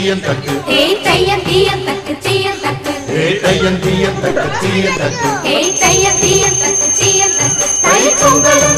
தீயன் தக்கு தையன் தீயன் தக்கு தீயன் தக்கு தையன் தீயன் தக்கு தீயன் தக்கு தையன் தீயன் தக்கு தீயன் தக்கு தை பொங்கல்